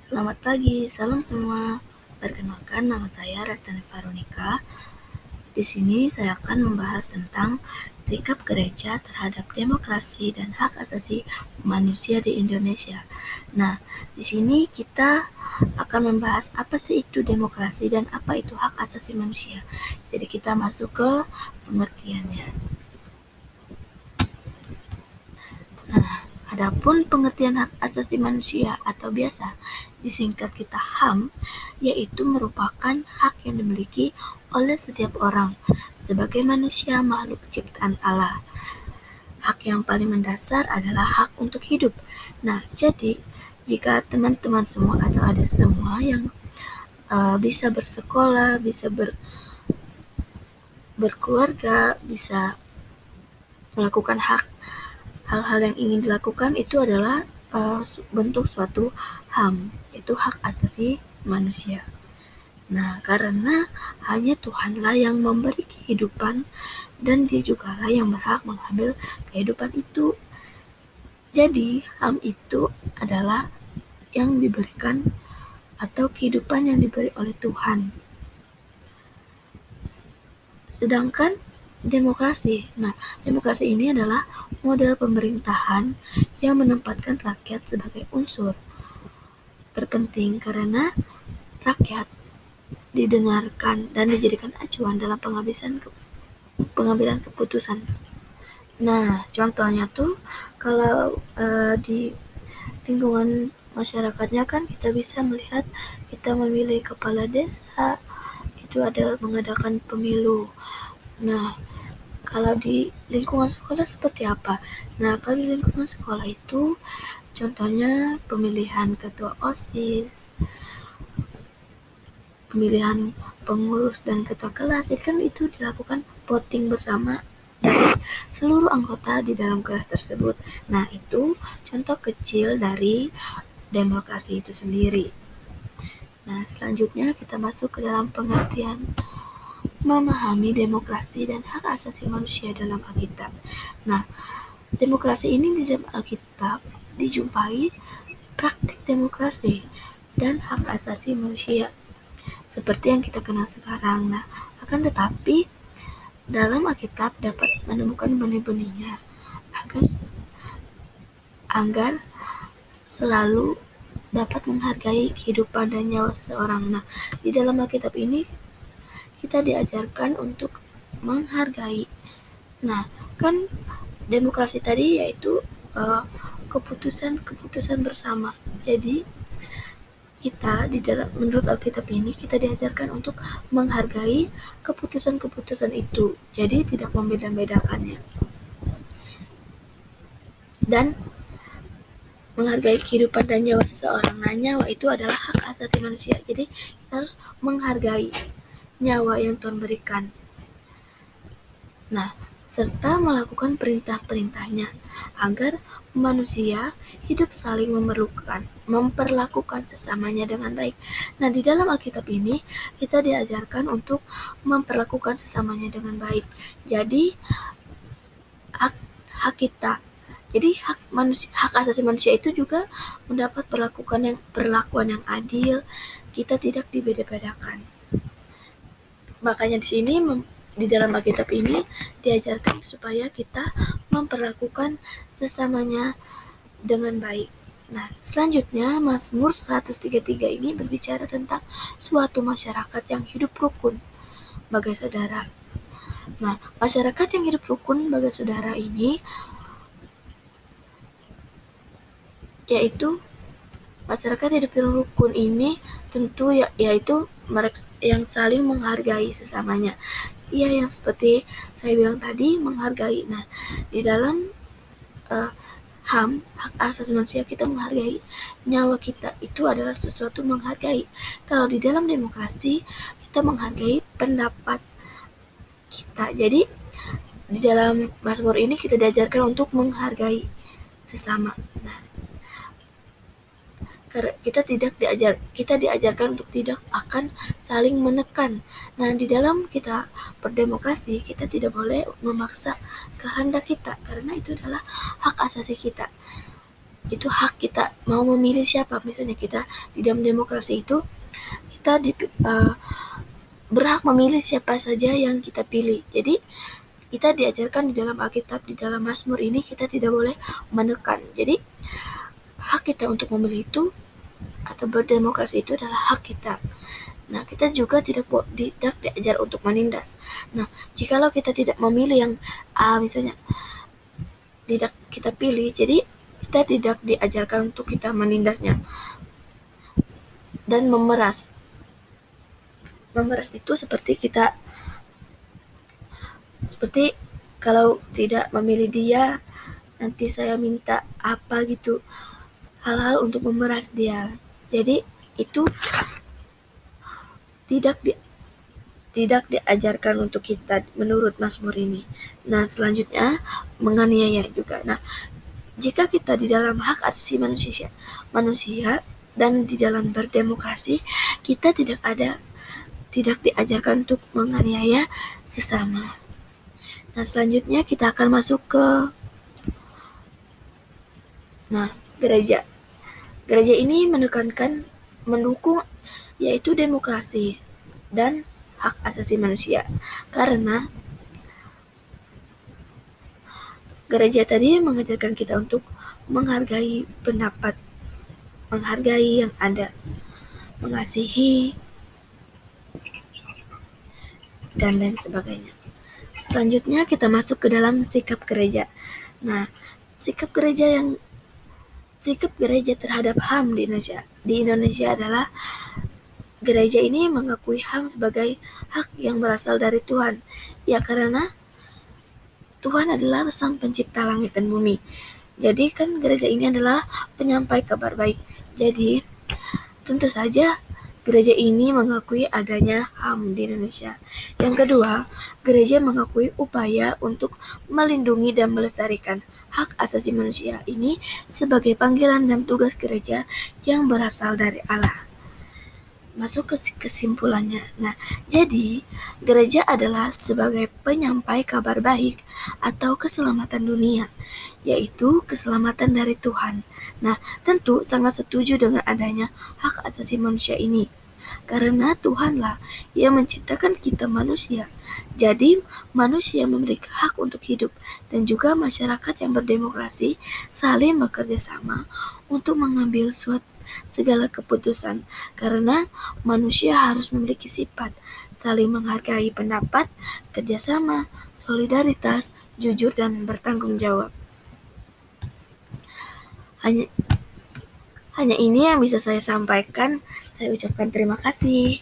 Selamat pagi, salam semua. Perkenalkan, nama saya Rastani Veronica. Di sini saya akan membahas tentang sikap gereja terhadap demokrasi dan hak asasi manusia di Indonesia. Nah, di sini kita akan membahas apa sih itu demokrasi dan apa itu hak asasi manusia. Jadi kita masuk ke pengertiannya. Nah, adapun pengertian hak asasi manusia atau biasa disingkat kita HAM, yaitu merupakan hak yang dimiliki oleh setiap orang sebagai manusia makhluk ciptaan Allah. Hak yang paling mendasar adalah hak untuk hidup. Nah, jadi jika teman-teman semua atau ada semua yang bisa bersekolah, bisa berkeluarga, bisa melakukan hal-hal yang ingin dilakukan itu adalah bentuk suatu HAM, yaitu hak asasi manusia. Nah, karena hanya Tuhanlah yang memberi kehidupan dan Dia jugalah yang berhak mengambil kehidupan itu. Jadi, HAM itu adalah yang diberikan atau kehidupan yang diberi oleh Tuhan. Sedangkan demokrasi. Nah, demokrasi ini adalah model pemerintahan yang menempatkan rakyat sebagai unsur terpenting karena rakyat didengarkan dan dijadikan acuan dalam pengambilan keputusan. Nah, contohnya tuh kalau di lingkungan masyarakatnya kan kita bisa melihat kita memilih kepala desa, itu ada mengadakan pemilu. Nah, kalau di lingkungan sekolah seperti apa? Nah, kalau di lingkungan sekolah itu contohnya pemilihan ketua OSIS, pemilihan pengurus dan ketua kelas, jadi kan itu dilakukan voting bersama dari seluruh anggota di dalam kelas tersebut. Nah, itu contoh kecil dari demokrasi itu sendiri. Nah, selanjutnya kita masuk ke dalam pengertian memahami demokrasi dan hak asasi manusia dalam Alkitab. Nah, demokrasi ini di dalam Alkitab dijumpai praktik demokrasi dan hak asasi manusia seperti yang kita kenal sekarang. Nah, akan tetapi dalam Alkitab dapat menemukan benih-benihnya agar selalu dapat menghargai kehidupan dan nyawa seseorang. Nah, di dalam Alkitab ini kita diajarkan untuk menghargai. Nah, kan demokrasi tadi yaitu keputusan bersama. Jadi kita di dalam menurut Alkitab ini kita diajarkan untuk menghargai keputusan-keputusan itu. Jadi tidak membeda-bedakannya. Dan menghargai kehidupan dan nyawa seseorang. Nah, nyawa itu adalah hak asasi manusia. Jadi kita harus menghargai nyawa yang Tuhan berikan. Nah, serta melakukan perintah-perintahnya agar manusia hidup saling memperlakukan sesamanya dengan baik. Nah, di dalam Alkitab ini kita diajarkan untuk memperlakukan sesamanya dengan baik. Jadi hak kita. Jadi hak asasi manusia itu juga mendapat perlakuan yang adil. Kita tidak dibeda-bedakan. Makanya di sini di dalam Alkitab ini diajarkan supaya kita memperlakukan sesamanya dengan baik. Nah, selanjutnya Mazmur 133 ini berbicara tentang suatu masyarakat yang hidup rukun bagai saudara. Nah, masyarakat yang hidup rukun bagai saudara ini yaitu masyarakat hidup yang rukun ini tentu yaitu mereka yang saling menghargai sesamanya. Iya, yang seperti saya bilang tadi, menghargai. Nah, di dalam HAM, hak asasi manusia, kita menghargai nyawa kita. Itu adalah sesuatu menghargai. Kalau di dalam demokrasi, kita menghargai pendapat kita. Jadi, di dalam Mazmur ini kita diajarkan untuk menghargai sesama. Nah, kita diajarkan untuk tidak akan saling menekan. Nah, di dalam kita berdemokrasi, kita tidak boleh memaksa kehendak kita karena itu adalah hak asasi kita. itu hak kita mau memilih siapa. Misalnya kita di dalam demokrasi itu kita berhak memilih siapa saja yang kita pilih. Jadi kita diajarkan di dalam Alkitab, di dalam Mazmur ini kita tidak boleh menekan. Jadi hak kita untuk memilih itu atau berdemokrasi itu adalah hak kita. Nah, kita juga tidak diajar untuk menindas. Nah, jikalau kita tidak memilih yang misalnya tidak kita pilih, jadi kita tidak diajarkan untuk kita menindasnya dan memeras. Memeras itu seperti kalau tidak memilih dia, nanti saya minta apa gitu. Hal-hal untuk memeras dia. Jadi itu tidak diajarkan untuk kita menurut Mazmur ini. Nah, selanjutnya menganiaya juga. Nah, jika kita di dalam hak asasi manusia dan di dalam berdemokrasi, kita tidak diajarkan untuk menganiaya sesama. Nah, selanjutnya kita akan masuk ke gereja. Gereja ini mendukung yaitu demokrasi dan hak asasi manusia. Karena gereja tadi mengajarkan kita untuk menghargai pendapat, menghargai yang ada, mengasihi, dan lain sebagainya. Selanjutnya kita masuk ke dalam sikap gereja. Nah, sikap gereja terhadap HAM di Indonesia adalah gereja ini mengakui HAM sebagai hak yang berasal dari Tuhan. Ya, karena Tuhan adalah Sang Pencipta langit dan bumi. Jadi kan gereja ini adalah penyampai kabar baik. Jadi tentu saja gereja ini mengakui adanya HAM di Indonesia. Yang kedua, gereja mengakui upaya untuk melindungi dan melestarikan hak asasi manusia ini sebagai panggilan dan tugas gereja yang berasal dari Allah. Masuk ke kesimpulannya. Nah, jadi gereja adalah sebagai penyampai kabar baik atau keselamatan dunia, yaitu keselamatan dari Tuhan. Nah, tentu sangat setuju dengan adanya hak asasi manusia ini. Karena Tuhanlah yang menciptakan kita manusia. Jadi manusia memiliki hak untuk hidup dan juga masyarakat yang berdemokrasi saling bekerja sama untuk mengambil segala keputusan karena manusia harus memiliki sifat saling menghargai pendapat, kerjasama, solidaritas, jujur dan bertanggung jawab. Hanya ini yang bisa saya sampaikan. Saya ucapkan terima kasih.